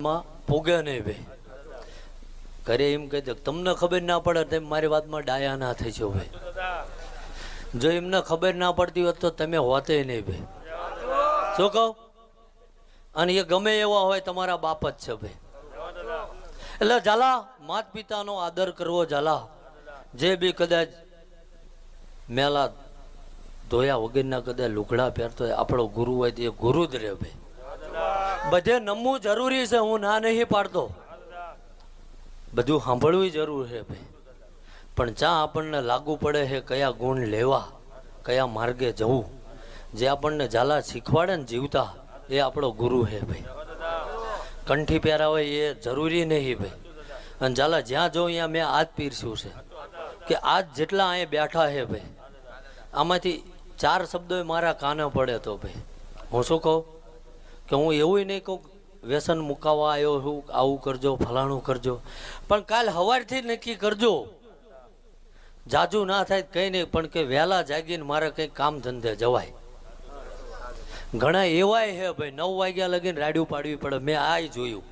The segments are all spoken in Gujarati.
માં પૂગે નહીં ભાઈ. ઘરે એમ કહી દે તમને ખબર ના પડે તેમ મારી વાતમાં ડાયા ના થઈ છો ભાઈ. જો એમને ખબર ના પડતી હોત તો તમે હોતે નહીં ભાઈ. શું કહું? અને એ ગમે એવા હોય તમારા બાપ જ છે ભાઈ. એટલે ઝાલા માત પિતાનો આદર કરવો. ઝાલા જે બી કદાચ મેલા ધોયા વગરના કદાચ લુગડા પહેરતો હોય આપણો ગુરુ હોય તો એ ગુરુ જ રહે ભાઈ. બધે નમવું જરૂરી છે, હું ના નહીં પાડતો, બધું સાંભળવું જરૂર છે ભાઈ. પણ ચા આપણને લાગુ પડે છે કયા ગુણ લેવા, કયા માર્ગે જવું, જે આપણને ઝાલા શીખવાડે ને જીવતા, એ આપણો ગુરુ છે ભાઈ. કંઠી પહેરાવે એ જરૂરી નહીં ભાઈ. અને ઝાલા જ્યાં જોઉં ત્યાં મેં આજ પીરસ્યું છે કે આજ જેટલા અહીંયા બેઠા છે ભાઈ, આમાંથી 4 શબ્દો મારા કાને પડે તો ભાઈ હું શું કહું કે હું એવું નહીં કહું વ્યસન મુકાવવા આવ્યો છું, આવું કરજો ફલાણું કરજો, પણ કાલ સવારથી નક્કી કરજો. જાજુ ના થાય કંઈ નહીં, પણ કે વહેલા જાગીને મારે કંઈક કામ ધંધે જવાય. ઘણા એવાય હે ભાઈ 9 વાગ્યા લગીને રાડ્યું પાડવી પડે. મેં આ જોયું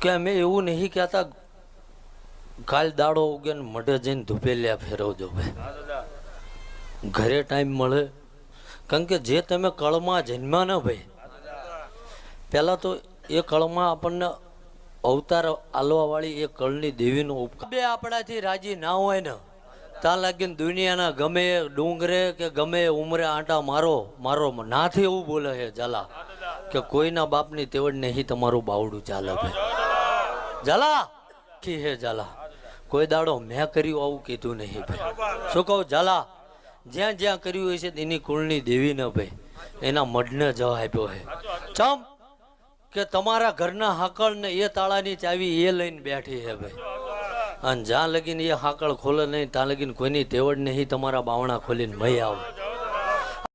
કે અમે એવું નહીં કહેતા કાલ દાડો ઉગે ને મઢે જઈને ધૂપેલિયા ફેરવજો ભાઈ. ઘરે ટાઈમ મળે, કારણ કે જે તમે કળમાં જન્મ્યા ને ભાઈ, પહેલાં તો એ કળમાં આપણને અવતાર આલવા વાળી એ કળની દેવીનો ઉપકાર. બે આપણાથી રાજી ના હોય ને ત્યાં લાગીને દુનિયાના ગમે ડુંગરે કે ગમે ઉમરે આંટા મારો મારો નાથી એવું બોલે છે ઝાલા કે કોઈના બાપની તેવડ નહીં તમારું બાવડું ચાલે ભાઈ. ઝાલા કી હે ઝાલા, કોઈ દાડો મેં કર્યું આવું કીધું નહીં ભાઈ. શું કહું ઝાલા, જ્યાં જ્યાં કર્યું હોય છે એની કુળની દેવીને ભાઈ એના મઢને જ આપ્યો છે. ચમ કે તમારા ઘરના હાકળ ને એ તાળાની ચાવી એ લઈને બેઠી છે ભાઈ. અને જ્યાં લગીને એ હાકળ ખોલે નહીં ત્યાં લગીને કોઈની તેવડ નહીં તમારા બાવણા ખોલીને મહી આવો.